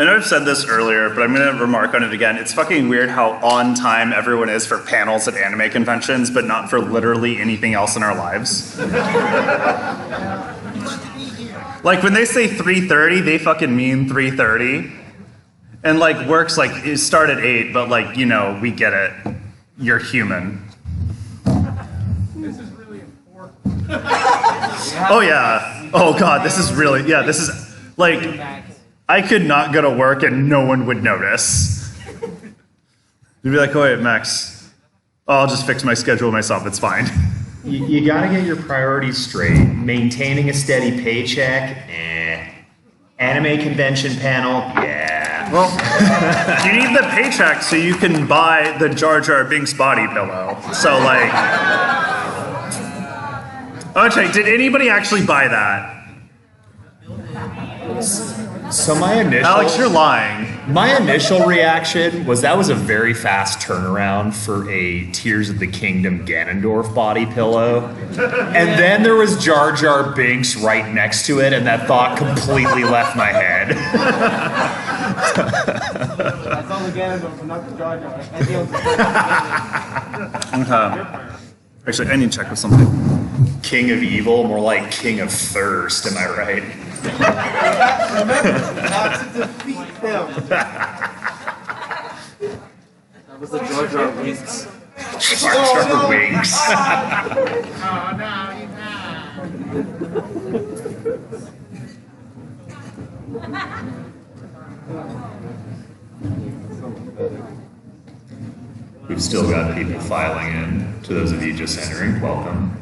I know I've said this earlier, but I'm going to remark on it again. It's fucking weird how on time everyone is for panels at anime conventions, but not for literally anything else in our lives. Like when they say 3:30, they fucking mean 3:30. And like work's like, it start at 8, but like, you know, we get it. You're human. This is really important. Oh yeah. Oh god, this is really, yeah, this is like, I could not go to work and no one would notice. You'd be like, oh wait, Max, I'll just fix my schedule myself, it's fine. You gotta get your priorities straight. Maintaining a steady paycheck, Anime convention panel, yeah. Well, you need the paycheck so you can buy the Jar Jar Binks body pillow. So like, okay, did anybody actually buy that? So my initial... Alex, you're lying. My initial reaction was that was a very fast turnaround for a Tears of the Kingdom Ganondorf body pillow. And then there was Jar Jar Binks right next to it, and that thought completely left my head. That's all the Ganondorf, not the Jar Jar. Actually, I need to check with something. King of Evil, more like King of Thirst, am I right? Remember, not to defeat him. That was the Jar Jar Winks. Jar Jar Winks. Oh, no, he's We've still got people filing in. To those of you just entering, welcome.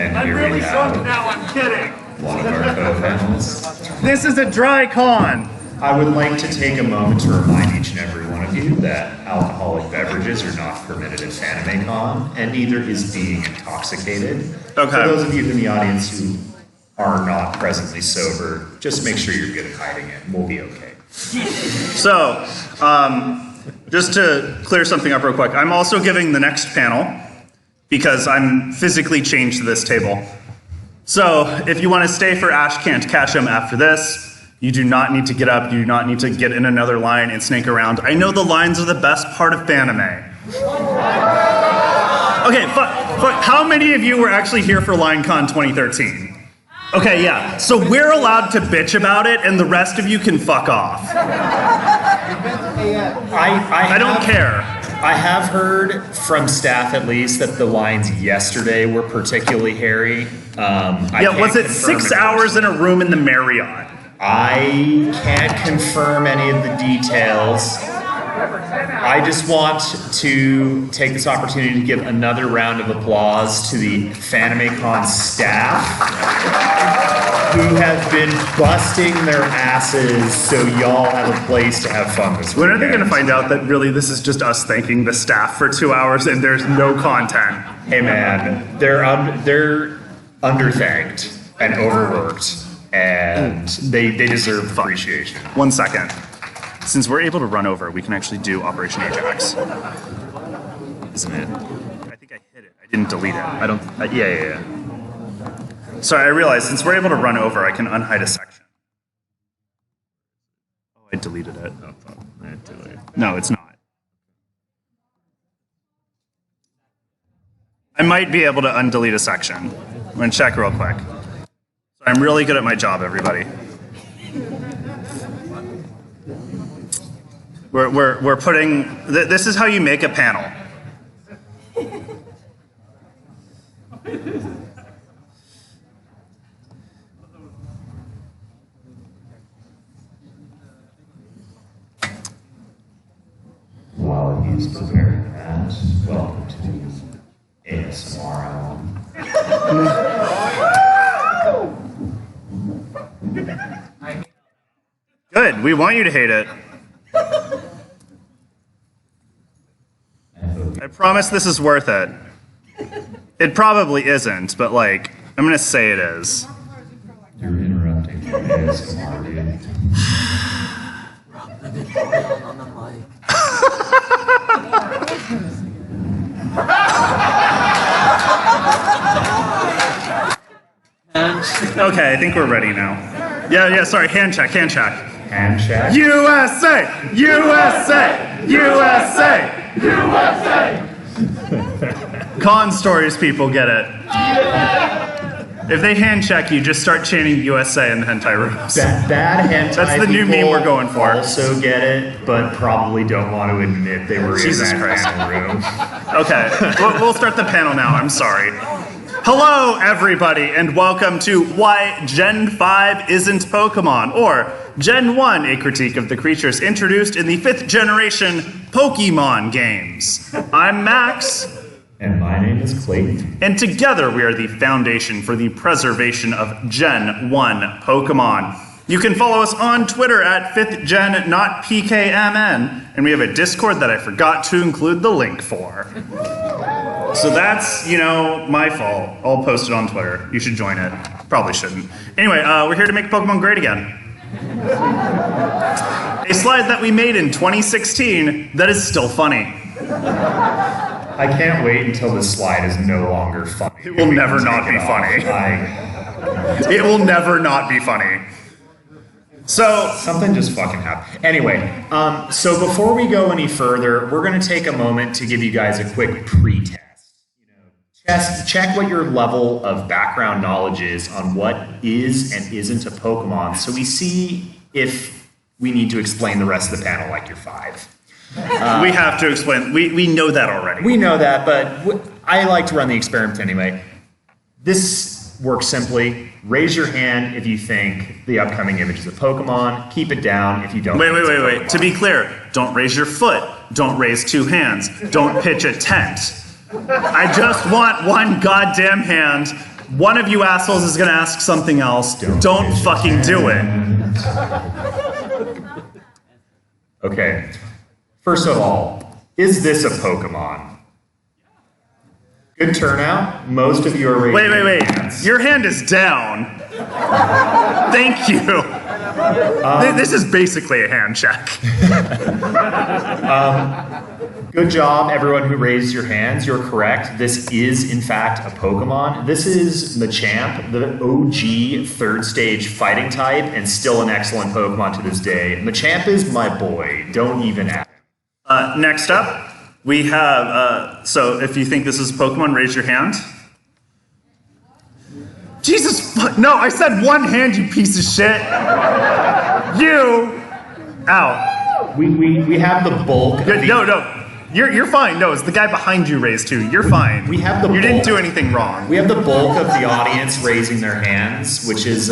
And I'm here really we drunk have now, I'm kidding. one of our co-panels. This is a dry con. I would like to take a moment to remind each and every one of you that alcoholic beverages are not permitted at FanimeCon, and neither is being intoxicated. Okay. For those of you in the audience who are not presently sober, just make sure you're good at hiding it, and we'll be okay. So, just to clear something up real quick, I'm also giving the next panel because I'm physically changed to this table. So, if you want to stay for Ash Can't Catch 'Em after this, you do not need to get up, you do not need to get in another line and snake around. I know the lines are the best part of Fanime. Okay, how many of you were actually here for LineCon 2013? Okay, yeah, so we're allowed to bitch about it and the rest of you can fuck off. I don't care. I have heard from staff at least that the lines yesterday were particularly hairy. Yeah, was it 6 hours in a room in the Marriott? I can't confirm any of the details. I just want to take this opportunity to give another round of applause to the FanimeCon staff who have been busting their asses so y'all have a place to have fun this weekend. When are they going to find out that really this is just us thanking the staff for 2 hours and there's no content? Hey man, they're underthanked and overworked. And they deserve appreciation. 1 second. Since we're able to run over, we can actually do Operation Ajax. Isn't it? I think I hit it. I didn't delete it. I don't... yeah. Sorry, I realized since we're able to run over, I can unhide a section. Oh, I deleted it. Oh, fuck. I deleted it. No, it's not. I might be able to undelete a section. I'm going to check real quick. I'm really good at my job, everybody. We're putting... This is how you make a panel. While he's preparing that, welcome to ASMR Island. Good, we want you to hate it. I promise this is worth it. It probably isn't, but like, I'm gonna say it is. You're interrupting think it is. Come on, dude. On the mic. Okay, I think we're ready now. Yeah, sorry, hand check. Hand check. USA! USA! USA! USA! Con stories people get it. If they hand check you, just start chanting USA in the hentai rooms. Bad hentai That's the new meme people we're going for. Also get it, but probably don't want to admit they were Jesus in that Christ. panel room. Okay, we'll start the panel now. I'm sorry. Hello, everybody, and welcome to Why Gen 5 Isn't Pokemon, or Gen 1, a critique of the creatures introduced in the 5th generation Pokemon games. I'm Max. And my name is Clayton. And together we are the foundation for the preservation of Gen 1 Pokemon. You can follow us on Twitter at 5th Gen, not PKMN, and we have a Discord that I forgot to include the link for. So that's, my fault. I'll post it on Twitter. You should join it. Probably shouldn't. Anyway, we're here to make Pokemon great again. A slide that we made in 2016 that is still funny. I can't wait until this slide is no longer funny. It will never not be funny. It will never not be funny. So Something just fucking happened. Anyway, so before we go any further, we're going to take a moment to give you guys a quick pre-test. Check what your level of background knowledge is on what is and isn't a Pokemon, so we see if we need to explain the rest of the panel like you're 5. we have to explain. We know that already. We know that, but I like to run the experiment anyway. This works simply. Raise your hand if you think the upcoming image is a Pokemon. Keep it down if you don't. Wait. To be clear, don't raise your foot. Don't raise 2 hands. Don't pitch a tent. I just want one goddamn hand. One of you assholes is going to ask something else. Don't fucking do it. Okay. First of all, is this a Pokemon? Good turnout. Most of you are raising Wait. hands. Your hand is down. Thank you. This is basically a hand check. Good job, everyone who raised your hands. You're correct. This is, in fact, a Pokemon. This is Machamp, the OG 3rd stage fighting type, and still an excellent Pokemon to this day. Machamp is my boy. Don't even ask. Next up, we have, so if you think this is Pokemon, raise your hand. Jesus, no, I said one hand, you piece of shit. You, ow. We have the bulk. No, you're fine. No, it's the guy behind you raised 2. You're fine. We have the You didn't bulk. do anything wrong. We have the bulk of the audience raising their hands, which is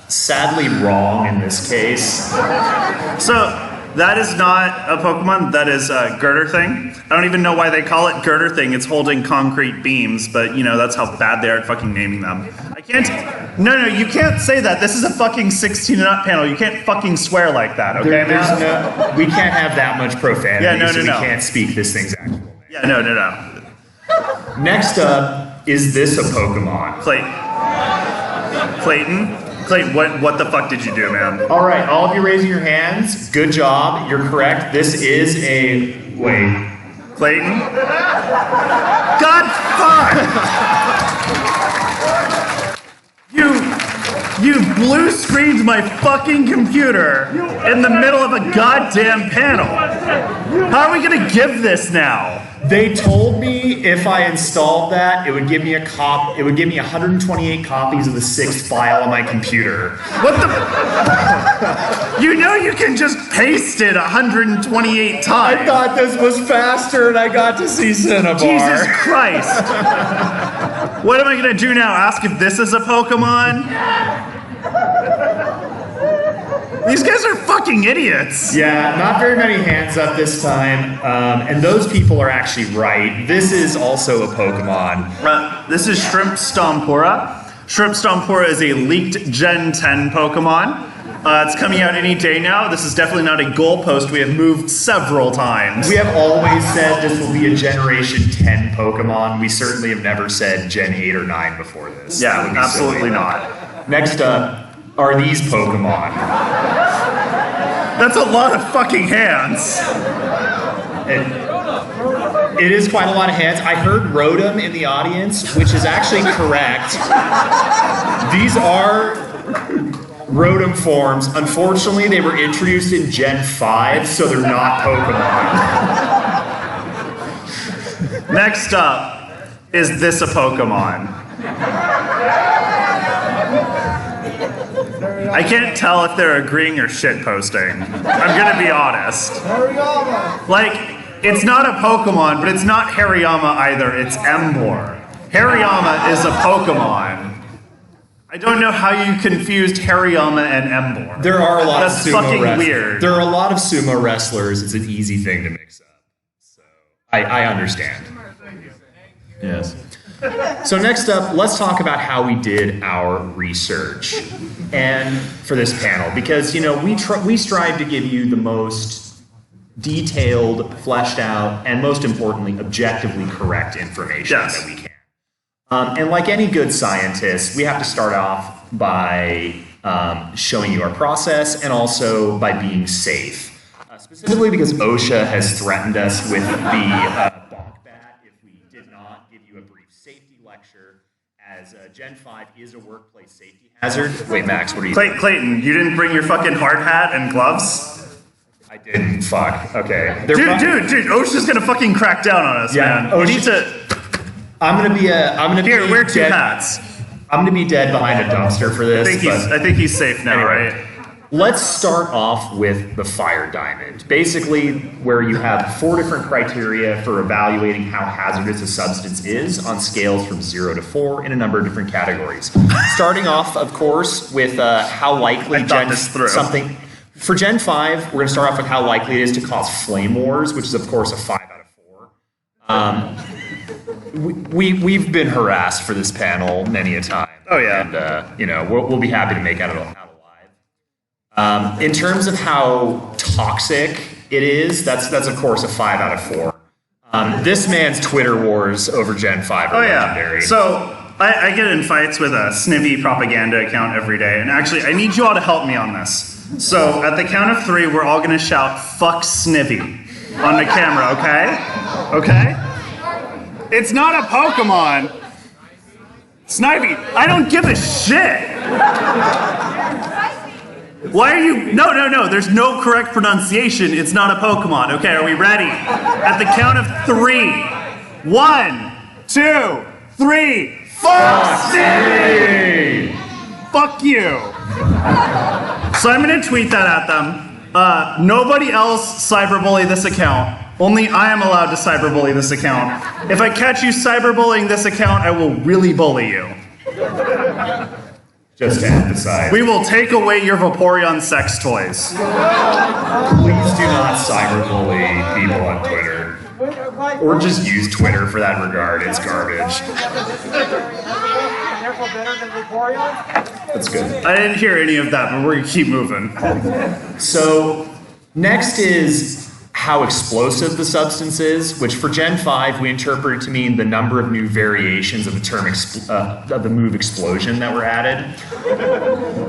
sadly wrong in this case. So, that is not a Pokemon, that is a girder thing. I don't even know why they call it girder thing. It's holding concrete beams, but that's how bad they are at fucking naming them. I can't. No, you can't say that. This is a fucking 16 and up panel. You can't fucking swear like that, okay, man? We can't have that much profanity, Yeah, no. we can't speak this thing's actual name. Yeah, no. Next up, is this a Pokemon? Clayton, what the fuck did you do, man? All right, all of you raising your hands. Good job. You're correct. This is a... Wait. Clayton? God fuck! You blue screened my fucking computer in the middle of a goddamn panel. How are we gonna give this now? They told me if I installed that, it would give me 128 copies of the 6th file on my computer. What the? You can just paste it 128 times. I thought this was faster and I got to see Cinnabar. Jesus Christ. What am I gonna do now? Ask if this is a Pokemon? These guys are fucking idiots. Yeah, not very many hands up this time. And those people are actually right. This is also a Pokemon. This is Shrimp Stompora. Shrimp Stompora is a leaked Gen 10 Pokemon. It's coming out any day now. This is definitely not a goalpost. We have moved several times. We have always said this will be a Generation 10 Pokemon. We certainly have never said Gen 8 or 9 before this. Yeah, That would be absolutely silly. not. Next up, are these Pokemon. That's a lot of fucking hands. It is quite a lot of hands. I heard Rotom in the audience, which is actually correct. These are Rotom forms. Unfortunately, they were introduced in Gen 5, so they're not Pokemon. Next up, is this a Pokemon? I can't tell if they're agreeing or shitposting. I'm gonna be honest. Hariyama. Like, it's not a Pokemon, but it's not Hariyama either, it's Emboar. Hariyama is a Pokemon. I don't know how you confused Hariyama and Emboar. There are a lot That's of sumo fucking wrestlers. weird. There are a lot of sumo wrestlers. It's an easy thing to mix up. So I understand. Yes. So next up, let's talk about how we did our research, and for this panel, because we strive to give you the most detailed, fleshed out, and most importantly, objectively correct information Yes. that we can. And like any good scientist, we have to start off by showing you our process and also by being safe. Specifically because OSHA has threatened us with the bonk bat if we did not give you a brief safety lecture, as Gen 5 is a workplace safety hazard. Wait, Max, what are you doing? Clayton, you didn't bring your fucking hard hat and gloves? I didn't. Fuck. Okay. Dude, OSHA's gonna fucking crack down on us, Yeah, man. We need to... I'm gonna be Here, wear two dead. hats. I'm gonna be dead behind a dumpster for this. I think he's safe now, Anyway. right? Let's start off with the fire diamond. Basically, where you have 4 different criteria for evaluating how hazardous a substance is on scales from 0 to 4 in a number of different categories. Starting off, of course, with how likely I thought this through. something. For Gen 5, we're going to start off with how likely it is to cause flame wars, which is, of course, a 5 out of 4. We've been harassed for this panel many a time. Oh, yeah. And, we'll be happy to make out alive. In terms of how toxic it is, that's of course a 5 out of 4. This man's Twitter wars over Gen 5 are legendary. So I get in fights with a Snivy propaganda account every day, and actually I need you all to help me on this. So at the count of 3, we're all gonna shout "fuck Snivy" on the camera, okay? Okay? It's not a Pokemon. Snivy, I don't give a shit. Why are you? No. There's no correct pronunciation. It's not a Pokemon. Okay, are we ready? At the count of 3. 1, 2, 3. Fuck Snivy! Fuck you. So I'm gonna tweet that at them. Nobody else cyberbully this account. Only I am allowed to cyberbully this account. If I catch you cyberbullying this account, I will really bully you. Just to emphasize, We will take away your Vaporeon sex toys. please do not cyberbully people on Twitter. Or just use Twitter for that regard. It's garbage. Careful better than Vaporeon. That's good. I didn't hear any of that, but we're gonna keep moving. So, next is how explosive the substance is, which for Gen 5 we interpreted to mean the number of new variations of the term of the move explosion that were added.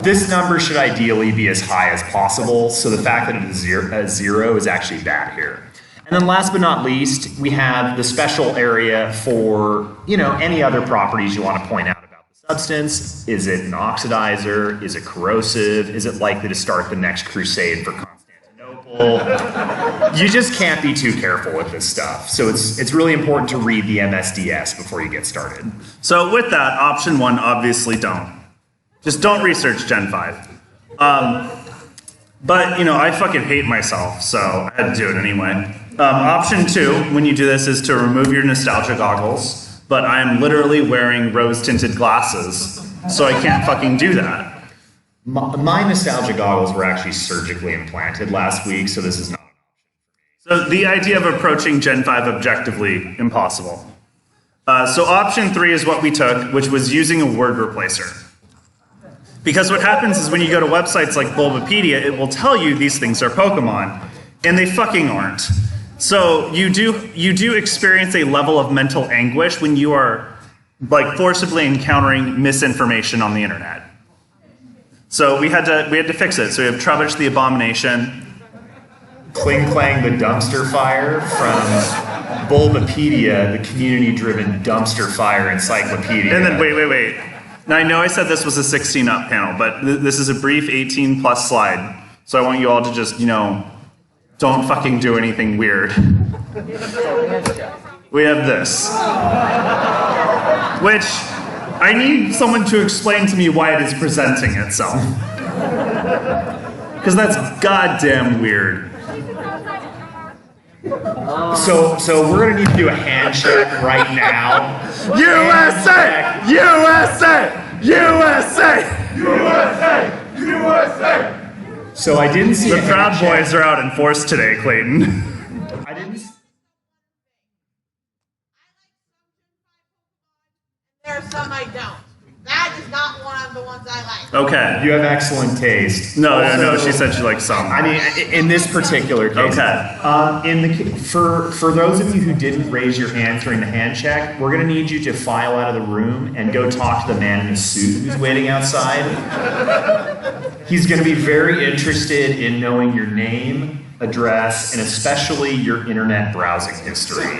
This number should ideally be as high as possible, so the fact that it is zero is actually bad here. And then last but not least, we have the special area for, any other properties you want to point out about the substance. Is it an oxidizer? Is it corrosive? Is it likely to start the next crusade for Constantinople? You just can't be too careful with this stuff. So it's really important to read the MSDS before you get started. So with that, option 1, obviously don't. Just don't research Gen 5. But, I fucking hate myself, so I had to do it anyway. Option 2, when you do this, is to remove your nostalgia goggles, but I am literally wearing rose-tinted glasses, so I can't fucking do that. My nostalgia goggles were actually surgically implanted last week, so this is not an option. So the idea of approaching Gen 5 objectively, impossible. So option 3 is what we took, which was using a word replacer. Because what happens is when you go to websites like Bulbapedia, it will tell you these things are Pokemon, and they fucking aren't. So you do experience a level of mental anguish when you are forcibly encountering misinformation on the internet. So we had to fix it. So we have Trubbish the Abomination. Kling Clang the Dumpster Fire from Bulbapedia, the community-driven dumpster fire encyclopedia. And then, wait. Now, I know I said this was a 16 up panel, but this is a brief 18 plus slide. So I want you all to just, don't fucking do anything weird. We have this. Which, I need someone to explain to me why it is presenting itself. Because that's goddamn weird. So we're gonna need to do a handshake right now. USA! USA! USA! USA! USA! So I didn't see The Proud Boys are out in force today, Clayton. I didn't. There are some I don't. That is not one of the ones I like. Okay. You have excellent taste. No, she said she liked some. I mean, in this particular case. Okay. For those of you who didn't raise your hands during the hand check, we're gonna need you to file out of the room and go talk to the man in his suit who's waiting outside. He's gonna be very interested in knowing your name, address, and especially your internet browsing history.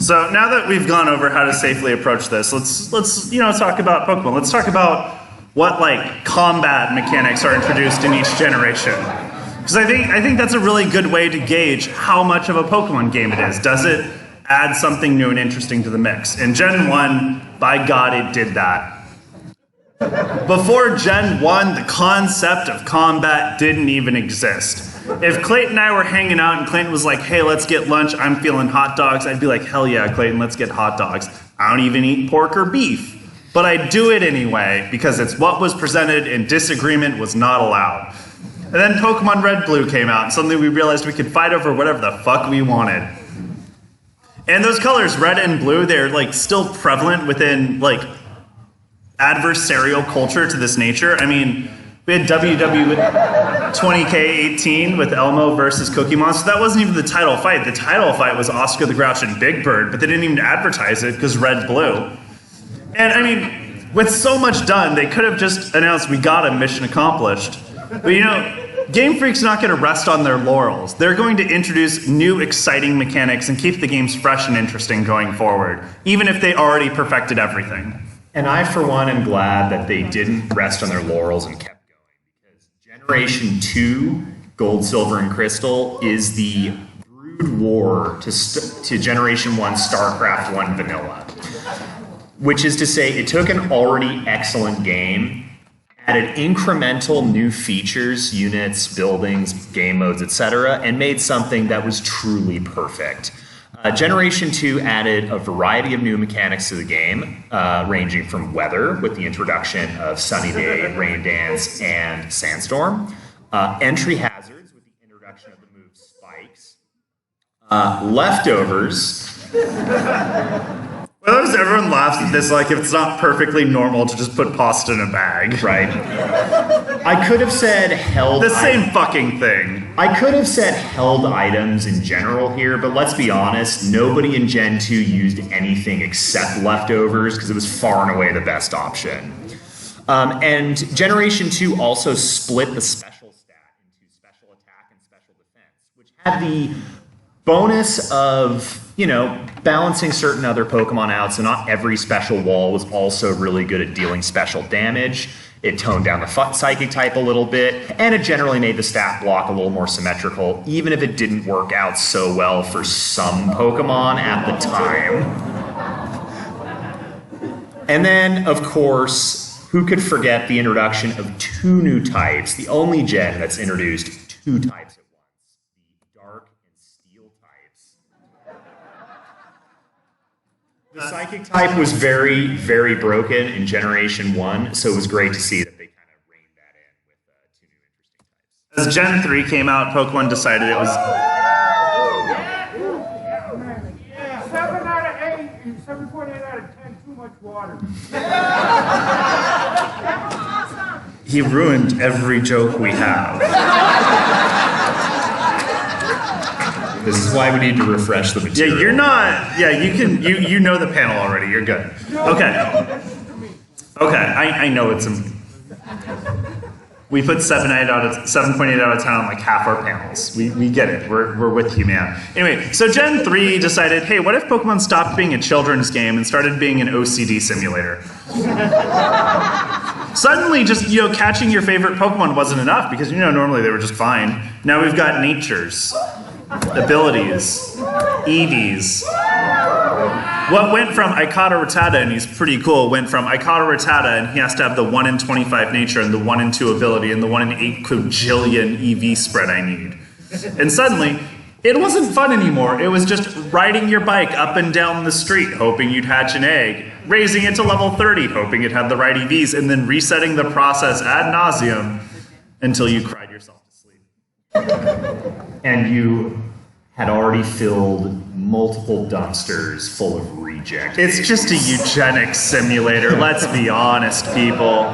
So now that we've gone over how to safely approach this, let's talk about Pokemon. Let's talk about what combat mechanics are introduced in each generation. Because I think that's a really good way to gauge how much of a Pokemon game it is. Does it add something new and interesting to the mix? In Gen 1, by God, it did that. Before Gen 1, the concept of combat didn't even exist. If Clayton and I were hanging out and Clayton was like, hey, let's get lunch, I'm feeling hot dogs, I'd be like, hell yeah, Clayton, let's get hot dogs. I don't even eat pork or beef. But I do it anyway because it's what was presented and disagreement was not allowed. And then Pokemon Red Blue came out and suddenly we realized we could fight over whatever the fuck we wanted. And those colors, red and blue, they're still prevalent within adversarial culture to this nature. I mean, we had WW 20K18 with Elmo versus Cookie Monster. That wasn't even the title fight. The title fight was Oscar the Grouch and Big Bird, but they didn't even advertise it because red blue. And I mean, with so much done, they could have just announced we got a mission accomplished. But Game Freak's not going to rest on their laurels. They're going to introduce new exciting mechanics and keep the games fresh and interesting going forward, even if they already perfected everything. And I, for one, am glad that they didn't rest on their laurels and kept going. Because Generation 2, Gold, Silver, and Crystal, is the brood war to Generation 1 StarCraft 1 Vanilla. Which is to say, it took an already excellent game, added incremental new features, units, buildings, game modes, etc., and made something that was truly perfect. Generation 2 added a variety of new mechanics to the game, ranging from weather with the introduction of Sunny Day, Rain Dance, and Sandstorm, entry hazards with the introduction of the move Spikes, leftovers. Well, everyone laughs at this like if it's not perfectly normal to just put pasta in a bag. Right. I could have said held. The same fucking thing. I could have said held items in general here, but let's be honest, nobody in Gen 2 used anything except leftovers because it was far and away the best option. And Generation 2 also split the special stat into special attack and special defense, which had the bonus of, balancing certain other Pokemon out, so not every special wall was also really good at dealing special damage. It toned down the psychic type a little bit, and it generally made the stat block a little more symmetrical, even if it didn't work out so well for some Pokemon at the time. And then, of course, who could forget the introduction of 2 new types, the only gen that's introduced 2 types at once, the Dark and Steel types. The Psychic type was very, very broken in Generation 1, so it was great to see that they kind of reined that in with 2 new interesting types. As Gen 3 came out, Pokemon decided it was... Yeah, 7 out of 8 and 7.8 out of 10, too much water. He ruined every joke we have. This is why we need to refresh the material. Yeah, you're not... Yeah, you can... You know the panel already. You're good. Okay. Okay, I know it's we put 7.8 out of 10 on like half our panels. We get it. We're with you, man. Anyway, so Gen 3 decided, hey, what if Pokemon stopped being a children's game and started being an OCD simulator? Suddenly, just catching your favorite Pokemon wasn't enough because normally they were just fine. Now we've got natures, abilities, EVs. What went from I caught a Rattata and he's pretty cool went from I caught a Rattata and he has to have the 1 in 25 nature and the 1 in 2 ability and the 1 in 8 quadrillion EV spread I need. And suddenly, it wasn't fun anymore. It was just riding your bike up and down the street hoping you'd hatch an egg, raising it to level 30 hoping it had the right EVs, and then resetting the process ad nauseum until you cried yourself to sleep. And you had already filled multiple dumpsters full of reject. It's just a eugenics simulator, let's be honest, people.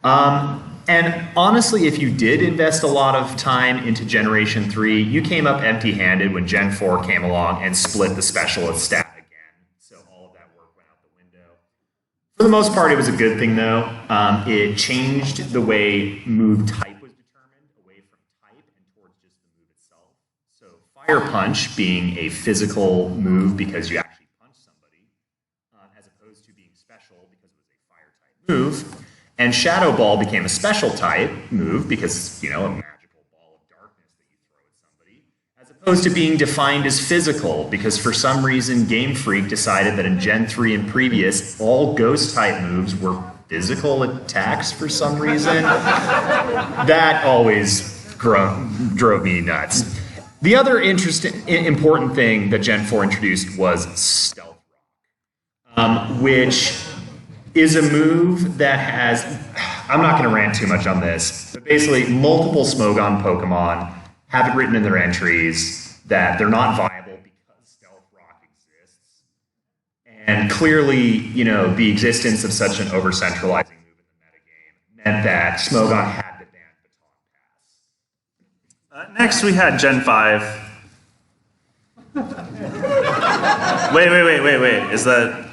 And honestly, if you did invest a lot of time into Generation 3, you came up empty-handed when Gen 4 came along and split the specialist stat again. So all of that work went out the window. For the most part, it was a good thing, though. It changed the way move type was determined, away from type and towards just the move itself. So Fire Punch being a physical move because you actually punch somebody, as opposed to being special because it was a fire-type move. And Shadow Ball became a special type move because, a magical ball of darkness that you throw at somebody, as opposed to being defined as physical because for some reason Game Freak decided that in Gen 3 and previous, all ghost type moves were physical attacks for some reason. That always drove me nuts. The other important thing that Gen 4 introduced was Stealth Rock, which is a move that has, I'm not going to rant too much on this, but basically multiple Smogon Pokemon have it written in their entries that they're not viable because Stealth Rock exists. And clearly, the existence of such an over-centralizing move in the metagame meant that Smogon had to ban Baton Pass. Next we had Gen 5. Wait. Is that...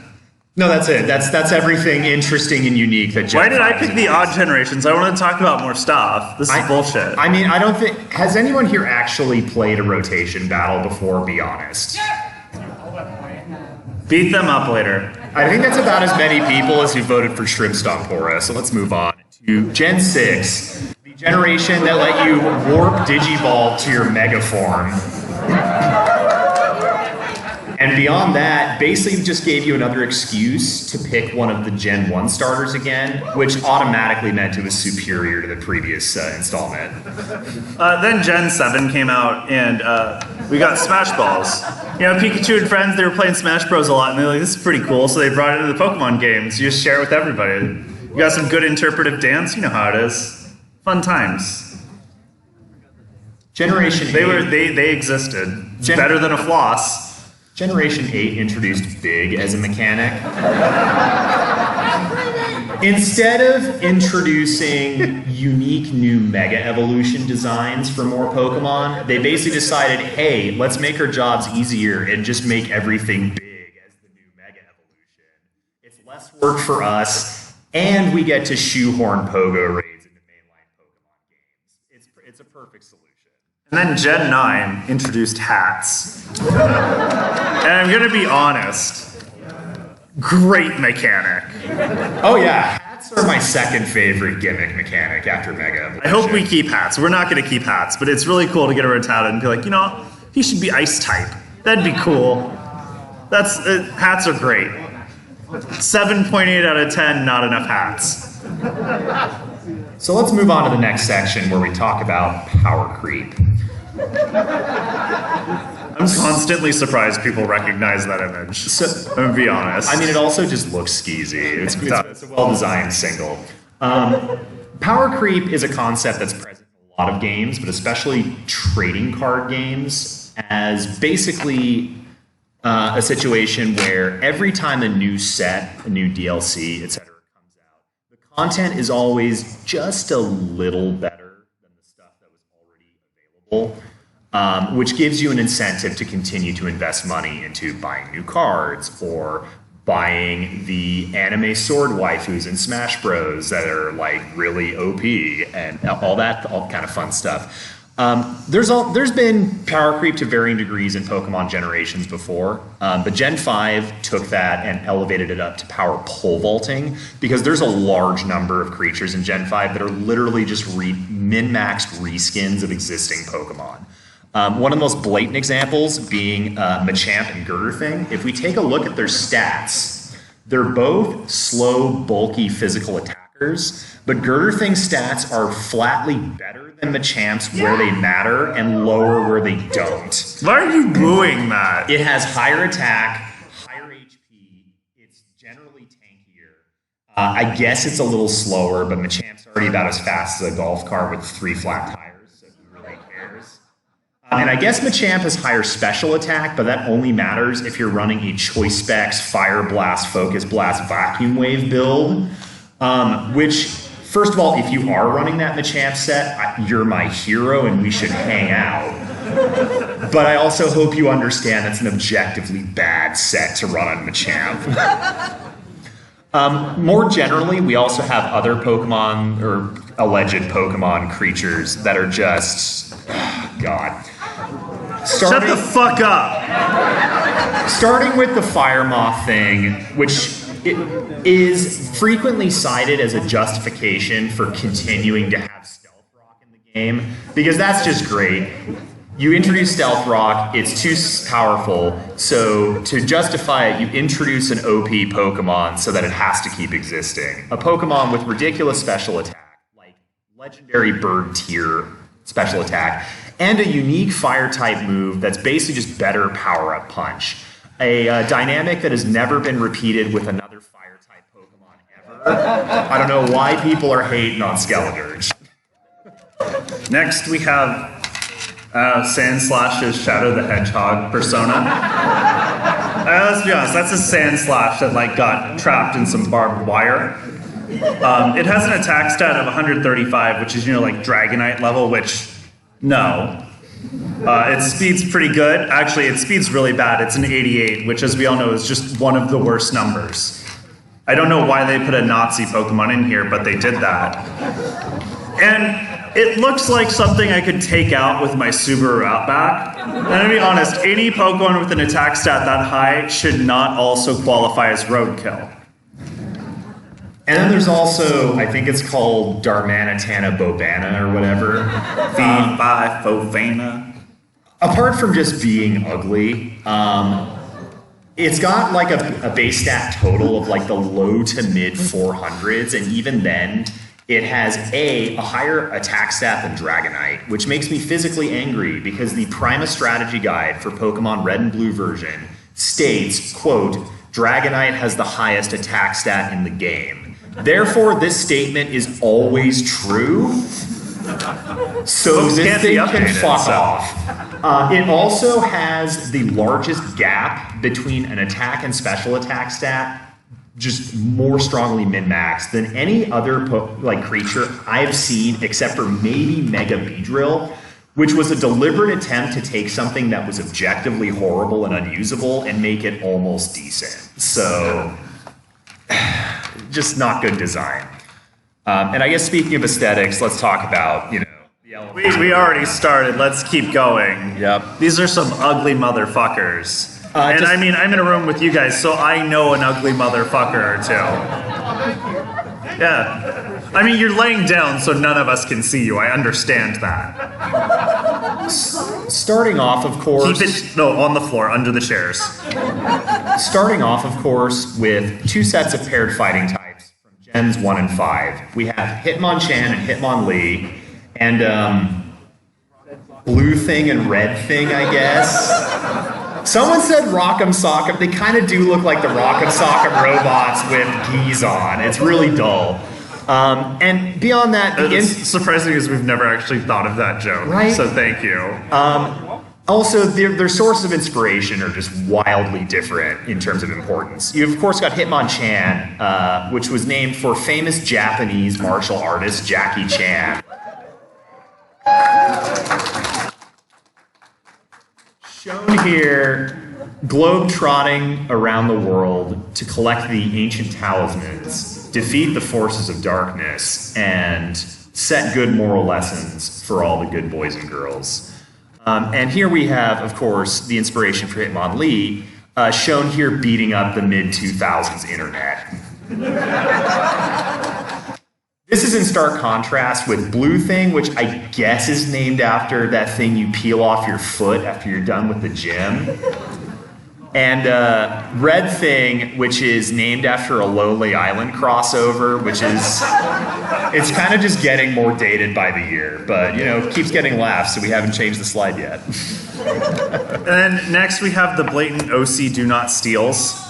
No, that's it. That's everything interesting and unique that Gen 5 Why did I pick the odd generations? I wanted to talk about more stuff. This is bullshit. I mean, I don't think... Has anyone here actually played a rotation battle before, be honest? Beat them up later. I think that's about as many people as who voted for Shrimp Stompora, so let's move on to Gen 6, the generation that let you warp Digivolve to your Mega form. And beyond that, basically just gave you another excuse to pick one of the Gen 1 starters again, which automatically meant it was superior to the previous installment. Then Gen 7 came out, and we got Smash Balls. Pikachu and friends, they were playing Smash Bros. A lot, and they're like, this is pretty cool, so they brought it into the Pokemon games. You just share it with everybody. You got some good interpretive dance, you know how it is. Fun times. Generation 8. They existed. Better than a floss. Generation 8 introduced Big as a mechanic. Instead of introducing unique new Mega Evolution designs for more Pokemon, they basically decided, hey, let's make our jobs easier and just make everything big as the new Mega Evolution. It's less work for us, and we get to shoehorn Pogo raids into mainline Pokemon games. It's a perfect solution. And then Gen 9 introduced hats. And I'm going to be honest, great mechanic. Oh yeah, hats are my second favorite gimmick mechanic after Mega Evolution. I hope we keep hats. We're not going to keep hats, but it's really cool to get a Rattata and be like, he should be ice type. That'd be cool. Hats are great. 7.8 out of 10, not enough hats. So let's move on to the next section where we talk about power creep. I'm constantly surprised people recognize that image. I'm gonna be honest. I mean, it also just looks skeezy. It's a well-designed single. Power creep is a concept that's present in a lot of games, but especially trading card games, as basically a situation where every time a new set, a new DLC, etc. comes out, the content is always just a little better than the stuff that was already available, which gives you an incentive to continue to invest money into buying new cards or buying the anime sword waifus in Smash Bros that are like really OP and all kind of fun stuff. There's been power creep to varying degrees in Pokemon generations before, but Gen 5 took that and elevated it up to power pole vaulting because there's a large number of creatures in Gen 5 that are literally just min-maxed reskins of existing Pokemon. One of the most blatant examples being Machamp and Girderthing. If we take a look at their stats, they're both slow, bulky physical attackers, but Girderthing's stats are flatly better than Machamp's where they matter and lower where they don't. Why are you booing that? It has higher attack, higher HP, it's generally tankier. I guess it's a little slower, but Machamp's already about as fast as a golf cart with 3 flat tires, so who really cares? And I guess Machamp has higher special attack, but that only matters if you're running a Choice Specs Fire Blast, Focus Blast, Vacuum Wave build, which, first of all, if you are running that Machamp set, you're my hero and we should hang out. But I also hope you understand it's an objectively bad set to run on Machamp. More generally, we also have other Pokemon, or alleged Pokemon creatures that are just, God. Shut the fuck up! Starting with the Fire Moth thing, which is frequently cited as a justification for continuing to have Stealth Rock in the game, because that's just great. You introduce Stealth Rock, it's too powerful, so to justify it, you introduce an OP Pokemon so that it has to keep existing. A Pokemon with ridiculous special attack, like legendary bird tier special attack, and a unique fire-type move that's basically just better power-up punch. A dynamic that has never been repeated with another fire-type Pokemon ever. I don't know why people are hating on Skeledirge. Next, we have Sandslash's Shadow the Hedgehog persona. Let's be honest, that's a Sandslash that like got trapped in some barbed wire. It has an attack stat of 135, which is, like Dragonite level, which, no. Its speed's pretty good. Actually, its speed's really bad. It's an 88, which, as we all know, is just one of the worst numbers. I don't know why they put a Nazi Pokemon in here, but they did that. And it looks like something I could take out with my Subaru Outback. And to be honest, any Pokemon with an attack stat that high should not also qualify as roadkill. And then there's also, I think it's called Darmanitana Bobana or whatever. Fovana. Apart from just being ugly, it's got like a base stat total of like the low to mid 400s, and even then, it has a higher attack stat than Dragonite, which makes me physically angry because the Prima Strategy Guide for Pokemon Red and Blue version states, quote, Dragonite has the highest attack stat in the game. Therefore, this statement is always true. So this thing can fuck off. It also has the largest gap between an attack and special attack stat, just more strongly min-maxed than any other creature I've seen, except for maybe Mega Beedrill, which was a deliberate attempt to take something that was objectively horrible and unusable and make it almost decent. So, just not good design. And I guess speaking of aesthetics, let's talk about, the elephant. We already started. Let's keep going. Yep. These are some ugly motherfuckers. I mean, I'm in a room with you guys, so I know an ugly motherfucker or two. Yeah. I mean, you're laying down so none of us can see you. I understand that. Starting off, of course... on the floor, under the chairs. Starting off, of course, with 2 sets of paired fighting types from Gens 1 and 5. We have Hitmonchan and Hitmonlee, and Blue Thing and Red Thing, I guess. Someone said Rock'em Sock'em. They kind of do look like the Rock'em Sock'em robots with geese on. It's really dull. And beyond that, it's surprising because we've never actually thought of that joke. Right? So thank you. Also, their sources of inspiration are just wildly different in terms of importance. You've, of course, got Hitmonchan, which was named for famous Japanese martial artist Jackie Chan. Shown here, globe-trotting around the world to collect the ancient talismans, defeat the forces of darkness, and set good moral lessons for all the good boys and girls. And here we have, of course, the inspiration for Hitmonlee, shown here beating up the mid-2000s internet. This is in stark contrast with Blue Thing, which I guess is named after that thing you peel off your foot after you're done with the gym. And Red Thing, which is named after a Lonely Island crossover, which is, it's kind of just getting more dated by the year, but you know, it keeps getting laughs, so we haven't changed the slide yet. And then next we have the blatant OC do not steals.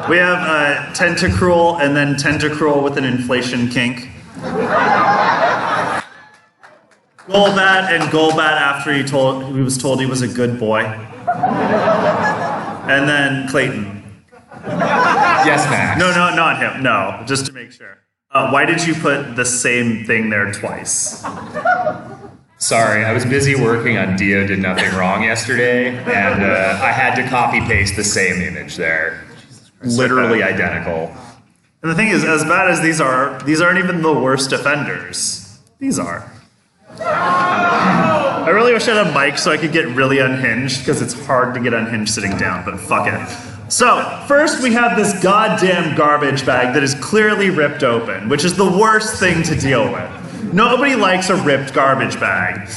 We have Tentacruel and then Tentacruel with an inflation kink. Golbat and Golbat after he was told he was a good boy. And then Clayton. Yes, Max. No, not him. No, just to make sure. Why did you put the same thing there twice? Sorry, I was busy working on Dio Did Nothing Wrong yesterday, and I had to copy-paste the same image there. Literally identical. And the thing is, as bad as these aren't even the worst offenders. These are. I really wish I had a mic so I could get really unhinged, because it's hard to get unhinged sitting down, but fuck it. So, first we have this goddamn garbage bag that is clearly ripped open, which is the worst thing to deal with. Nobody likes a ripped garbage bag.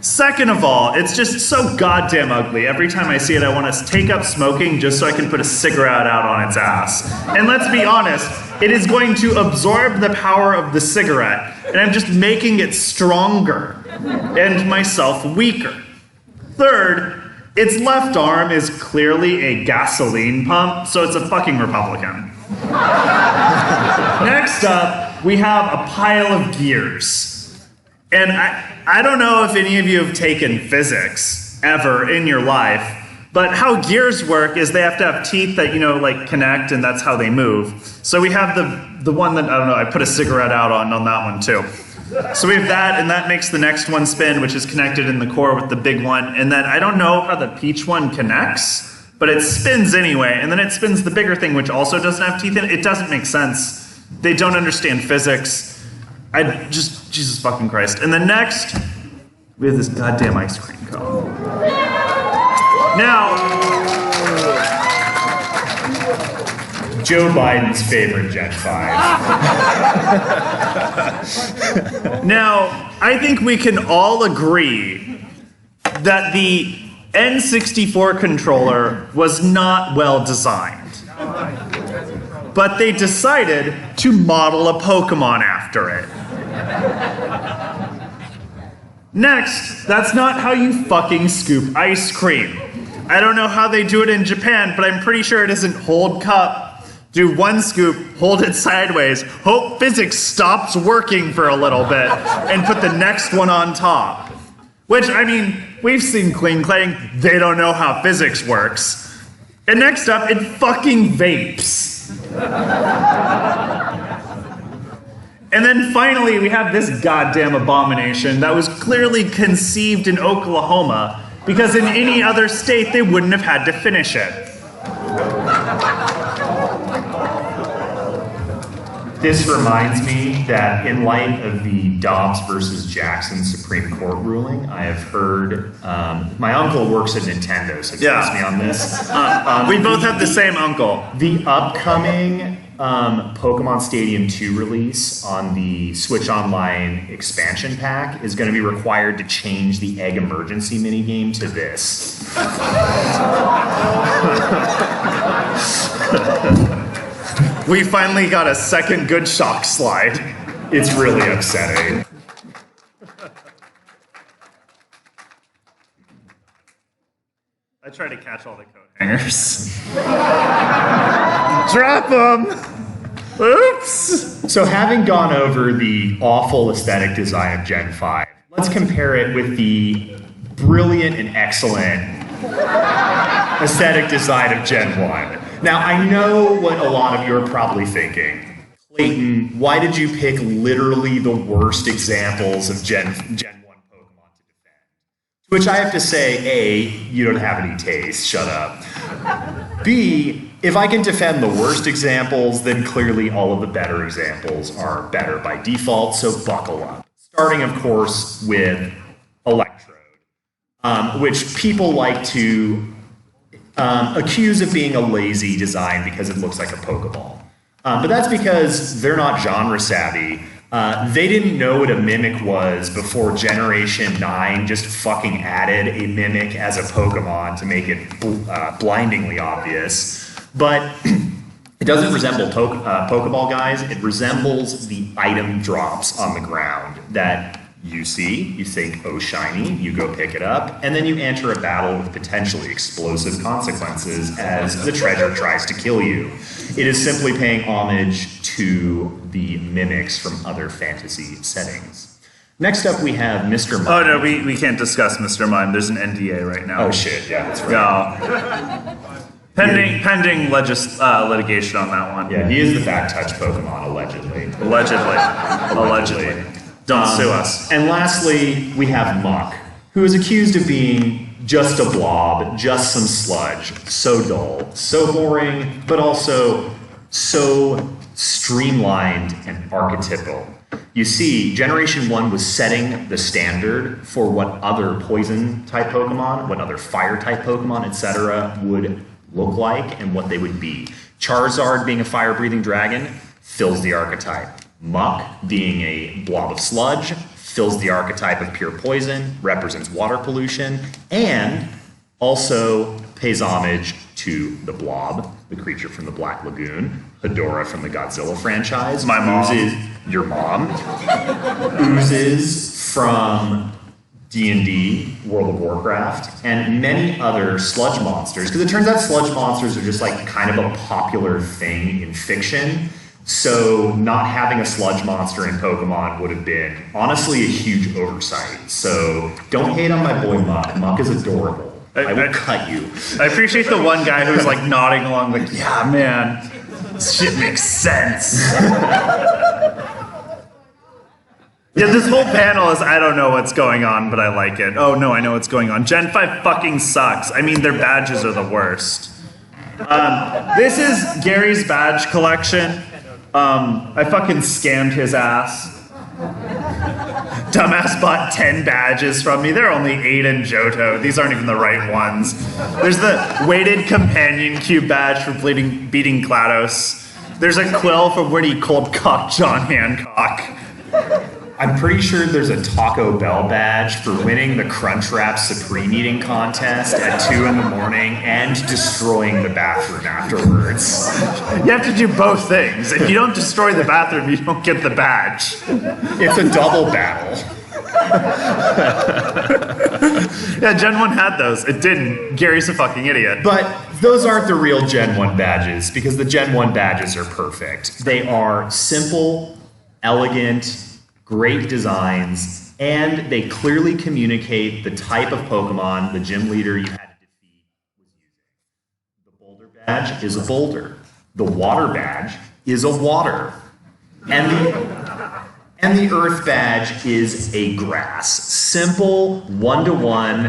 Second of all, it's just so goddamn ugly. Every time I see it, I want to take up smoking just so I can put a cigarette out on its ass. And let's be honest, it is going to absorb the power of the cigarette, and I'm just making it stronger and myself weaker. Third, its left arm is clearly a gasoline pump, so it's a fucking Republican. Next up, we have a pile of gears. And I don't know if any of you have taken physics ever in your life, but how gears work is they have to have teeth that, you know, like connect, and that's how they move. So we have the one that, I don't know, I put a cigarette out on that one too. So we have that, and that makes the next one spin, which is connected in the core with the big one. And then I don't know how the peach one connects, but it spins anyway. And then it spins the bigger thing, which also doesn't have teeth in it. It doesn't make sense. They don't understand physics. Jesus fucking Christ. And then next, we have this goddamn ice cream cone. Now, Joe Biden's favorite Gen 5. Now, I think we can all agree that the N64 controller was not well designed. But they decided to model a Pokemon after it. Next, that's not how you fucking scoop ice cream. I don't know how they do it in Japan, but I'm pretty sure it isn't hold cup, do one scoop, hold it sideways, hope physics stops working for a little bit, and put the next one on top. Which, I mean, we've seen Kling Clang, they don't know how physics works. And next up, it fucking vapes. And then finally, we have this goddamn abomination that was clearly conceived in Oklahoma, because in any other state, they wouldn't have had to finish it. This reminds me that in light of the Dobbs versus Jackson Supreme Court ruling, I have heard, my uncle works at Nintendo, so trust me on this. We both have the same uncle. The upcoming Pokemon Stadium 2 release on the Switch Online expansion pack is going to be required to change the Egg Emergency minigame to this. We finally got a second good shock slide. It's really upsetting. I try to catch all the coat hangers. Drop them! Oops! So having gone over the awful aesthetic design of Gen 5, let's compare it with the brilliant and excellent aesthetic design of Gen 1. Now, I know what a lot of you are probably thinking. Clayton, why did you pick literally the worst examples of Gen 1 Pokemon to defend? Which I have to say, A, you don't have any taste, shut up. B, if I can defend the worst examples, then clearly all of the better examples are better by default, so buckle up. Starting, of course, with Electrode, which people like to accuse of being a lazy design because it looks like a Pokeball. But that's because they're not genre savvy. They didn't know what a Mimic was before Generation 9 just fucking added a Mimic as a Pokemon to make it blindingly obvious. But it doesn't resemble Pokeball, guys. It resembles the item drops on the ground that you see, you think, oh, shiny, you go pick it up, and then you enter a battle with potentially explosive consequences as the treasure tries to kill you. It is simply paying homage to the mimics from other fantasy settings. Next up, we have Mr. Mime. Oh, no, we can't discuss Mr. Mime. There's an NDA right now. Oh, shit, yeah, that's right. Yeah. Pending litigation on that one. Yeah, he is the back touch Pokemon, allegedly. Allegedly. Don't sue us. And lastly, we have Muck, who is accused of being just a blob, just some sludge. So dull, so boring, but also so streamlined and archetypal. You see, Generation 1 was setting the standard for what other poison-type Pokemon, what other fire-type Pokemon, etc. would look like and what they would be. Charizard being a fire-breathing dragon fills the archetype. Muck, being a blob of sludge, fills the archetype of pure poison, represents water pollution, and also pays homage to the Blob, the creature from the Black Lagoon, Hedorah from the Godzilla franchise. My mom. Your mom. Oozes from D&D, World of Warcraft, and many other sludge monsters, because it turns out sludge monsters are just like kind of a popular thing in fiction. So not having a sludge monster in Pokemon would have been honestly a huge oversight. So don't hate on my boy Muck. Muck is adorable. I will cut you. I appreciate the one guy who's like nodding along like, yeah, man, this shit makes sense. Yeah, this whole panel is, I don't know what's going on, but I like it. Oh no, I know what's going on. Gen 5 fucking sucks. I mean, their badges are the worst. This is Gary's badge collection. I fucking scammed his ass. Dumbass bought 10 badges from me. There are only 8 in Johto. These aren't even the right ones. There's the weighted companion cube badge for beating GLaDOS. There's a quill for when he cold cocked John Hancock. I'm pretty sure there's a Taco Bell badge for winning the Crunchwrap Supreme Eating Contest at 2 in the morning and destroying the bathroom afterwards. You have to do both things. If you don't destroy the bathroom, you don't get the badge. It's a double battle. Yeah, Gen 1 had those. It didn't. Gary's a fucking idiot. But those aren't the real Gen 1 badges, because the Gen 1 badges are perfect. They are simple, elegant, great designs, and they clearly communicate the type of Pokemon the gym leader you had to defeat was using. The boulder badge is a boulder. The water badge is a water. And the earth badge is a grass. Simple, one-to-one,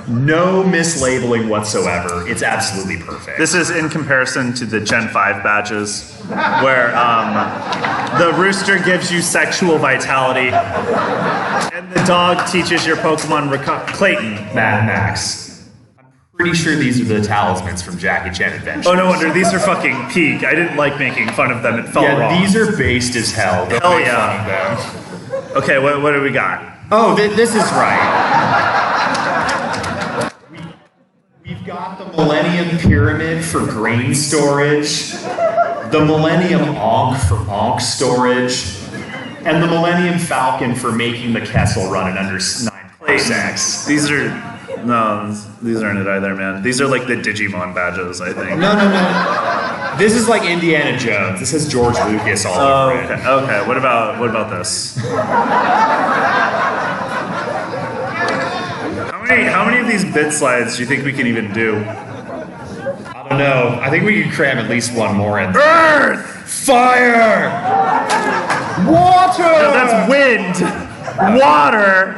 no mislabeling whatsoever. It's absolutely perfect. This is in comparison to the Gen 5 badges, where the rooster gives you sexual vitality, and the dog teaches your Pokemon Clayton. Mad Max. I'm pretty sure these are the talismans from Jackie Chan Adventures. Oh, no wonder. These are fucking peak. I didn't like making fun of them. It felt wrong. Yeah, these are based as hell. Don't Hell make yeah. fun of them. Okay, what do we got? Oh, this is right. We've got the Millennium Pyramid for grain storage, the Millennium Ankh for Ankh storage, and the Millennium Falcon for making the Kessel run in under 9 parsecs. These are... No, these aren't it either, man. These are like the Digimon badges, I think. No. This is like Indiana Jones. This has George Lucas all over it. Okay. What about this? How many of these bit slides do you think we can even do? I don't know. I think we could cram at least one more in. Earth! Fire! Water! No, that's wind! water.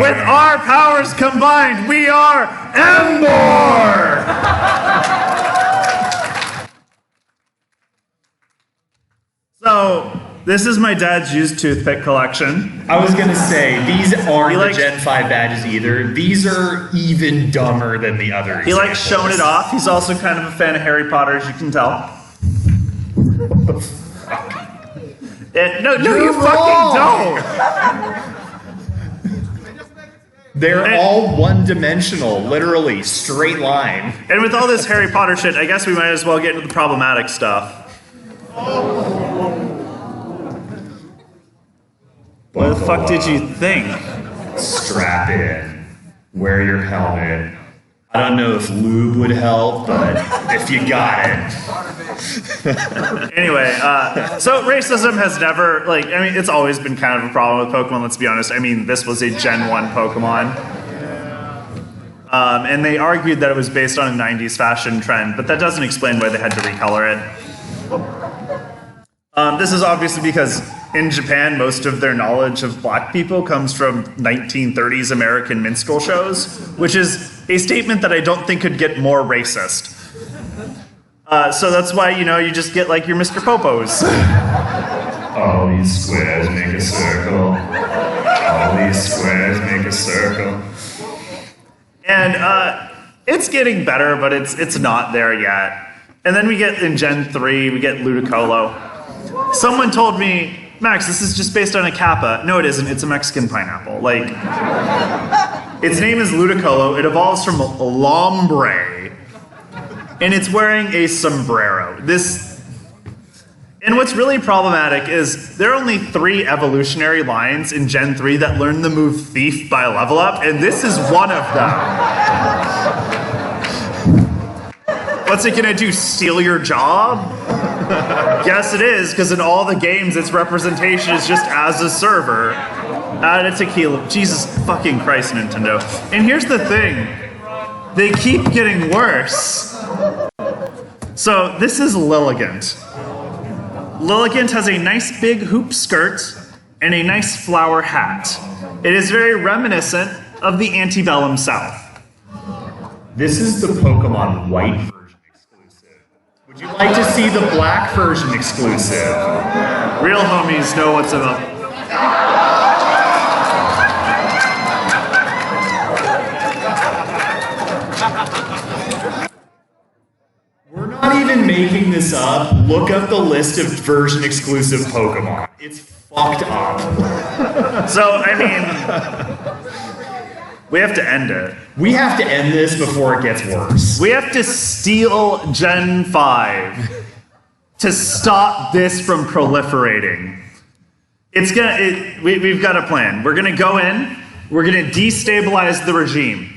With our powers combined, we are Embor! So, this is my dad's used toothpick collection. I was gonna say, these aren't He the likes- Gen 5 badges either. These are even dumber than the other He likes examples. showing it off. He's also kind of a fan of Harry Potter, as you can tell. No, you fucking don't! They're all one-dimensional, literally, straight line. And with all this Harry Potter shit, I guess we might as well get into the problematic stuff. What the fuck did you think? Strap in. Wear your helmet. I don't know if lube would help, but if you got it. Anyway, so racism has never, it's always been kind of a problem with Pokemon, let's be honest. I mean, this was a Gen 1 Pokemon. And they argued that it was based on a 90s fashion trend, but that doesn't explain why they had to recolor it. This is obviously because in Japan, most of their knowledge of black people comes from 1930s American minstrel shows, which is a statement that I don't think could get more racist. So that's why, you just get like your Mr. Popos. All these squares make a circle. All these squares make a circle. And it's getting better, but it's not there yet. And then we get in Gen 3, we get Ludicolo. Someone told me, Max, this is just based on a kappa. No, it isn't. It's a Mexican pineapple. Its name is Ludicolo. It evolves from Lombre. And it's wearing a sombrero. And what's really problematic is there are only 3 evolutionary lines in Gen 3 that learn the move Thief by level up, and this is one of them. What's it gonna do, steal your job? Yes, it is, because in all the games, its representation is just as a server. Add a tequila. Jesus fucking Christ, Nintendo. And here's the thing. They keep getting worse. So, this is Lilligant. Lilligant has a nice big hoop skirt and a nice flower hat. It is very reminiscent of the antebellum South. This is the Pokemon White version exclusive. Would you like to see the Black version exclusive? Real homies know what's up. We're not even making this up. Look up the list of version exclusive Pokemon. It's fucked up. So, I mean, we have to end it. We have to end this before it gets worse. We have to steal Gen 5 to stop this from proliferating. We've got a plan. We're gonna go in, we're gonna destabilize the regime.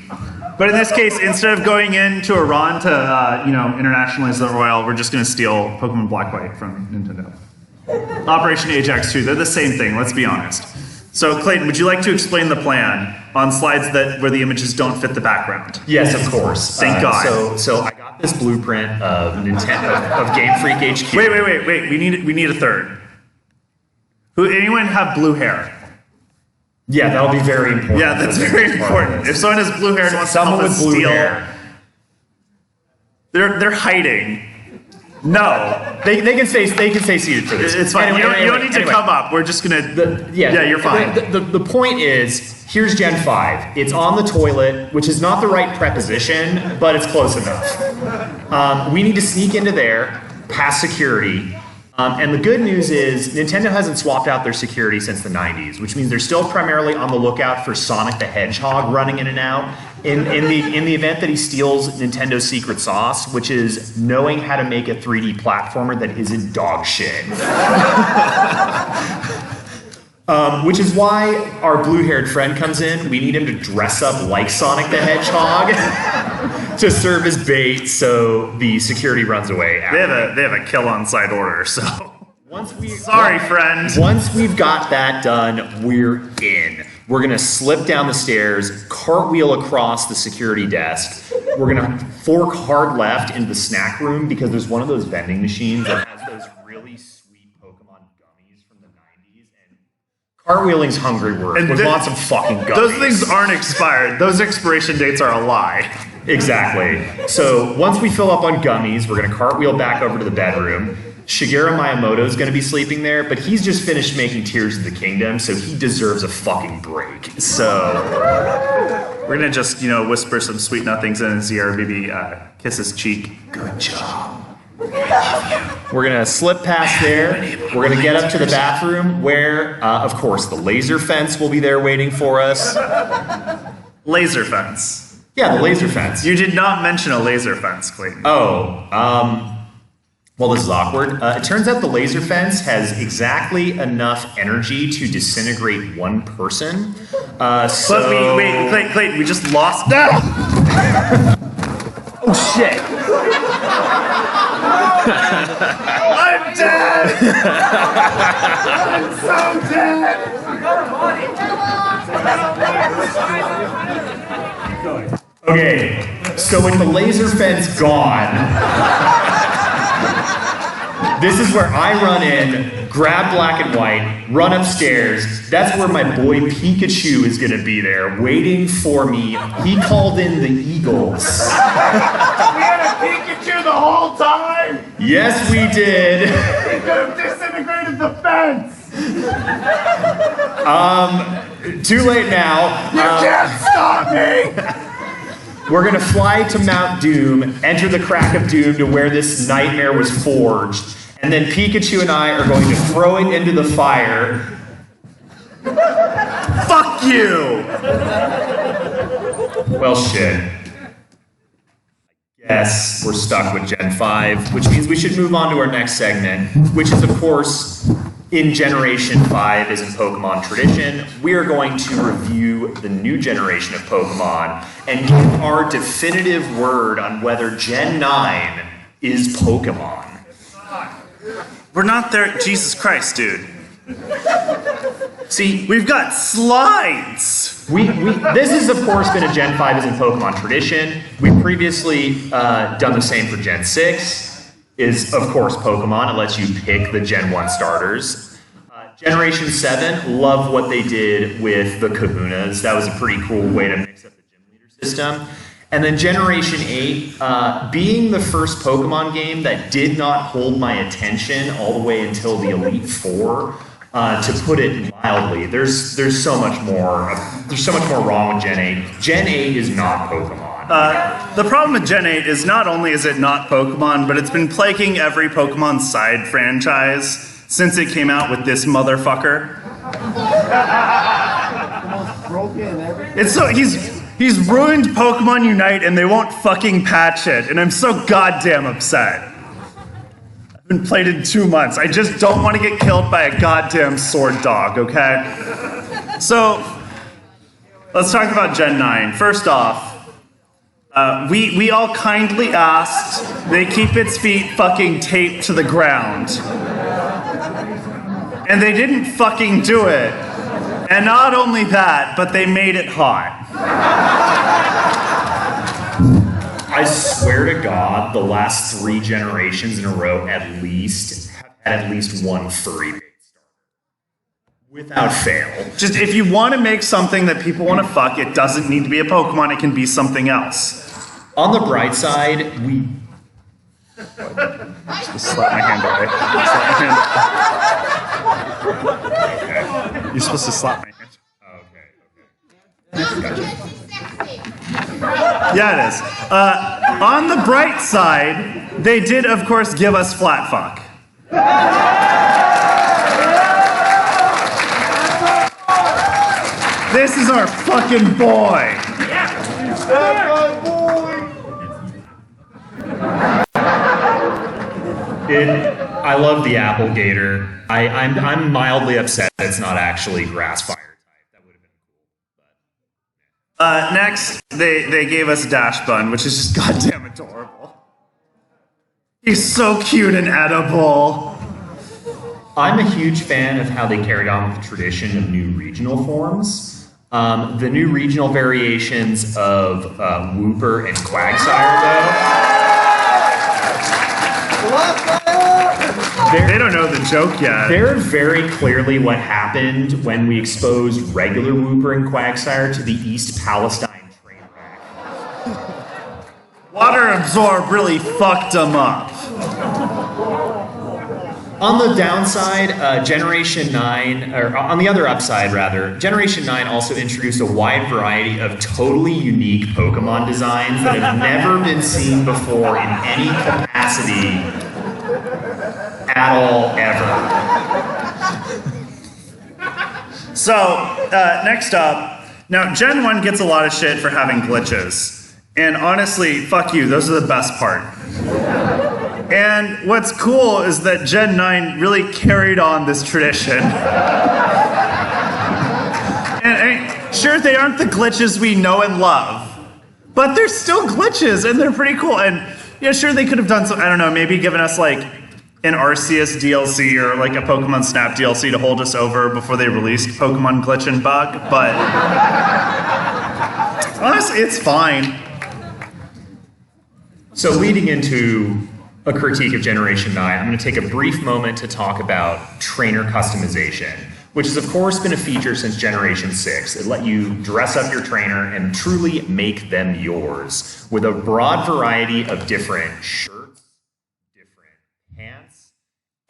But in this case, instead of going into Iran to, internationalize the oil, we're just gonna steal Pokemon Black White from Nintendo. Operation Ajax 2, they're the same thing, let's be honest. So Clayton, would you like to explain the plan on slides where the images don't fit the background? Yes, of course. Thank God. So I got this blueprint of Nintendo of Game Freak HQ. Wait. We need a third. Anyone have blue hair? Yeah, that'll be very important. Yeah, that's very important. If someone has blue hair and wants Someone to help with us blue steal, hair. they're hiding. No, They can stay seated for this. it's fine. Anyway, you don't need to anyway. come up. We're just gonna. Yeah, you're fine. The point is, here's Gen 5. It's on the toilet, which is not the right preposition, but it's close enough. We need to sneak into there, past security. And the good news is Nintendo hasn't swapped out their security since the 90s, which means they're still primarily on the lookout for Sonic the Hedgehog running in and out. In the event that he steals Nintendo's secret sauce, which is knowing how to make a 3D platformer that isn't dog shit. Which is why our blue-haired friend comes in. We need him to dress up like Sonic the Hedgehog to serve as bait, so the security runs away. They have a kill on site order. So Sorry, friend. Once we've got that done, we're in. We're gonna slip down the stairs, cartwheel across the security desk. We're gonna fork hard left into the snack room because there's one of those vending machines that has those really sweet Pokemon gummies from the 90s. And Cartwheeling's hungry word. And We want some fucking gummies. Those things aren't expired. Those expiration dates are a lie. Exactly. So once we fill up on gummies, we're going to cartwheel back over to the bedroom. Shigeru Miyamoto is going to be sleeping there, but he's just finished making Tears of the Kingdom, so he deserves a fucking break. So we're going to just, whisper some sweet nothings in his ear, maybe kiss his cheek. Good job. We're going to slip past there. We're going to get up to the bathroom where, of course, the laser fence will be there waiting for us. Laser fence. Yeah, the laser fence. You did not mention a laser fence, Clayton. Well, this is awkward. It turns out the laser fence has exactly enough energy to disintegrate one person. But Clayton, we just lost. No! Oh, shit. I'm dead! I'm so dead! Okay, so with the laser fence gone, this is where I run in, grab Black and White, run upstairs. That's where my boy Pikachu is going to be there, waiting for me. He called in the Eagles. We had a Pikachu the whole time! Yes, we did. He could have disintegrated the fence! Too late now. You can't stop me! We're going to fly to Mount Doom, enter the Crack of Doom to where this nightmare was forged, and then Pikachu and I are going to throw it into the fire. Fuck you! Well, shit. Yes, we're stuck with Gen 5, which means we should move on to our next segment, which is, of course, in Generation 5, as in Pokemon tradition, we are going to review the new generation of Pokemon and give our definitive word on whether Gen 9 is Pokemon. We're not there. Jesus Christ, dude. See, we've got slides. This has, of course, been a Gen 5 as in Pokemon tradition. We've previously done the same for Gen 6. Is, of course, Pokemon. It lets you pick the Gen 1 starters. Generation 7, love what they did with the Kahunas. That was a pretty cool way to mix up the gym leader system. And then Generation 8, being the first Pokemon game that did not hold my attention all the way until the Elite Four, to put it mildly, there's so much more. There's so much more wrong with Gen 8. Gen 8 is not Pokemon. The problem with Gen 8 is not only is it not Pokemon, but it's been plaguing every Pokemon side franchise since it came out with this motherfucker. It's so he's ruined Pokemon Unite and they won't fucking patch it, and I'm so goddamn upset. I've been played in 2 months. I just don't want to get killed by a goddamn sword dog, okay? So let's talk about Gen 9. First off, we all kindly asked they keep its feet fucking taped to the ground. And they didn't fucking do it. And not only that, but they made it hot. I swear to God, the last 3 generations in a row at least have had at least one furry bait starter. Without fail. Just if you want to make something that people want to fuck, it doesn't need to be a Pokemon, it can be something else. On the bright side, we... Just slap my hand away. Slap my hand away. You're supposed to slap my hand. Okay. Yeah, it is. On the bright side, they did, of course, give us flat fuck. This is our fucking boy. I love the Apple Gator. I'm mildly upset that it's not actually grass fire type. That would have been cool. Next, they gave us Dash Bun, which is just goddamn adorable. He's so cute and edible. I'm a huge fan of how they carried on with the tradition of new regional forms. The new regional variations of Wooper and Quagsire, though. They don't know the joke yet. They're very clearly what happened when we exposed regular Wooper and Quagsire to the East Palestine train wreck. Water Absorb really fucked them up. On the downside, Generation 9, or on the other upside rather, Generation 9 also introduced a wide variety of totally unique Pokemon designs that have never been seen before in any capacity at all, ever. So, next up, now Gen 1 gets a lot of shit for having glitches. And honestly, fuck you, those are the best part. And what's cool is that Gen 9 really carried on this tradition. And sure, they aren't the glitches we know and love, but they're still glitches and they're pretty cool. And yeah, sure, they could have done some, I don't know, maybe given us like an Arceus DLC or like a Pokemon Snap DLC to hold us over before they released Pokemon Glitch and Bug, but honestly, it's fine. So leading into a critique of Generation 9, I'm going to take a brief moment to talk about trainer customization, which has of course been a feature since Generation 6. It let you dress up your trainer and truly make them yours with a broad variety of different shirts, different pants,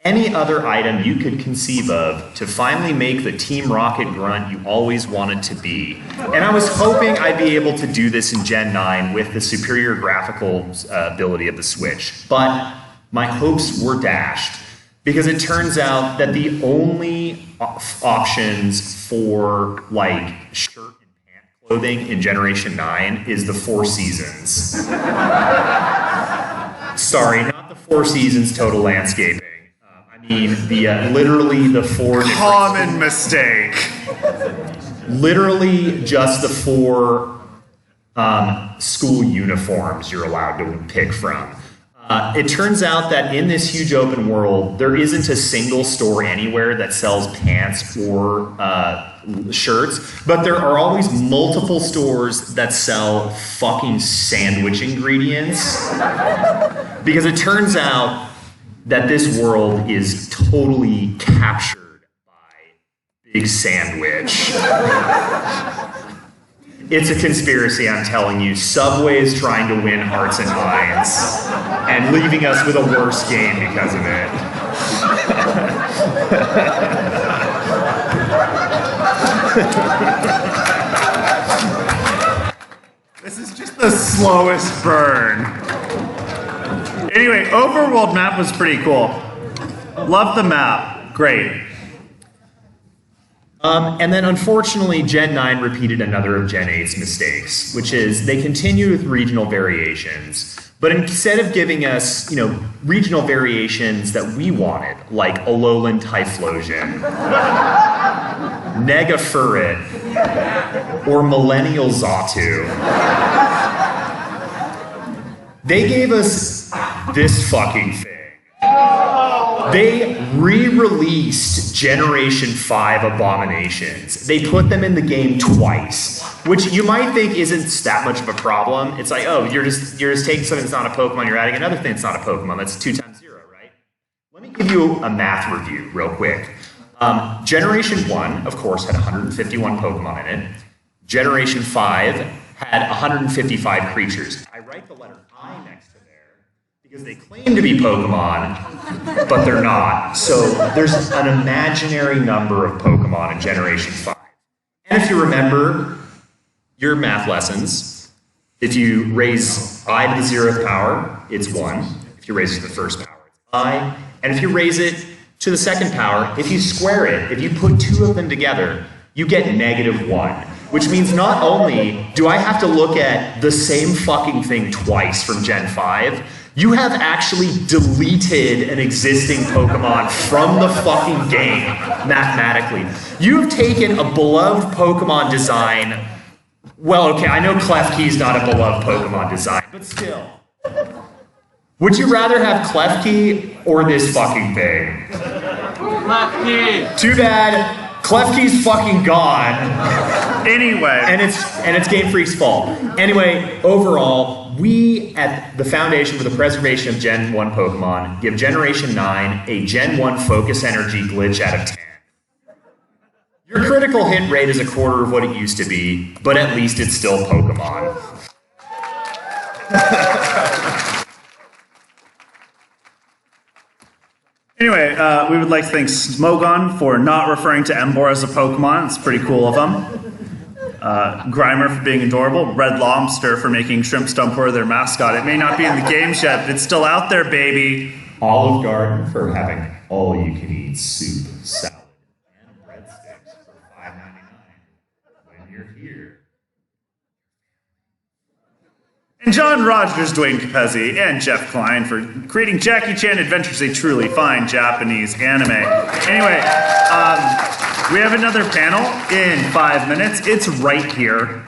any other item you could conceive of to finally make the Team Rocket grunt you always wanted to be. And I was hoping I'd be able to do this in Gen 9 with the superior graphical ability of the Switch, but my hopes were dashed because it turns out that the only options for like shirt and pant clothing in Generation 9 is the Four Seasons. Sorry, not the Four Seasons total landscaping. Literally the four different... Common mistake. Literally just the four school uniforms you're allowed to pick from. It turns out that in this huge open world, there isn't a single store anywhere that sells pants or shirts, but there are always multiple stores that sell fucking sandwich ingredients. Because it turns out that this world is totally captured by Big Sandwich. It's a conspiracy, I'm telling you. Subway is trying to win hearts and minds and leaving us with a worse game because of it. This is just the slowest burn. Anyway, Overworld map was pretty cool. Love the map. Great. And then unfortunately, Gen 9 repeated another of Gen 8's mistakes, which is they continued with regional variations. But instead of giving us, regional variations that we wanted, like Alolan Typhlosion, Negafurit, or Millennial Xatu, they gave us this fucking thing. They re-released Generation 5 Abominations. They put them in the game twice, which you might think isn't that much of a problem. It's like, oh, you're just taking something that's not a Pokemon, you're adding another thing that's not a Pokemon. That's 2 times 0, right? Let me give you a math review real quick. Generation 1, of course, had 151 Pokemon in it. Generation 5 had 155 creatures. I write the letter I next to there because they claim to be Pokemon, but they're not. So there's an imaginary number of Pokemon in Generation 5. And if you remember your math lessons, if you raise I to the 0th power, it's 1. If you raise it to the 1st power, it's I. And if you raise it to the 2nd power, if you square it, if you put 2 of them together, you get -1. Which means not only do I have to look at the same fucking thing twice from Gen 5, you have actually deleted an existing Pokemon from the fucking game, mathematically. You have taken a beloved Pokemon design. Well, okay, I know Klefki's not a beloved Pokemon design, but still. Would you rather have Klefki or this fucking thing? Klefki! Too bad. Klefki's fucking gone. Anyway. And it's Game Freak's fault. Anyway, overall, we at the Foundation for the Preservation of Gen 1 Pokemon give Generation 9 a Gen 1 Focus Energy glitch out of 10. Your critical hit rate is a quarter of what it used to be, but at least it's still Pokemon. Anyway, we would like to thank Smogon for not referring to Emboar as a Pokemon. It's pretty cool of him. Grimer for being adorable. Red Lobster for making Shrimp Stumper their mascot. It may not be in the games yet, but it's still out there, baby. Olive Garden for having all-you-can-eat soup, salad, and breadsticks for $5.99 when you're here. And John Rogers, Dwayne Capezzi, and Jeff Klein for creating Jackie Chan Adventures, a truly fine Japanese anime. Anyway, we have another panel in 5 minutes. It's right here.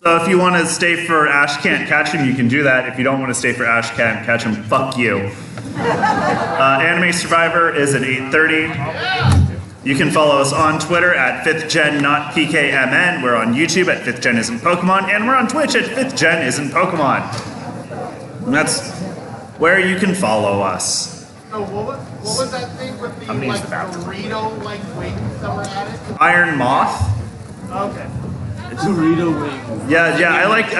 So if you want to stay for Ash Can't Catch Him, you can do that. If you don't want to stay for Ash Can't Catch Him, fuck you. Anime Survivor is at 8:30. You can follow us on Twitter at 5th Gen Not PKMN. We're on YouTube at 5th Gen Isn't Pokemon, and we're on Twitch at 5th Gen Isn't Pokemon. And that's where you can follow us. So what was that thing with the like burrito like wings that were at it? Iron Moth. Okay. Dorito wings. Yeah, I like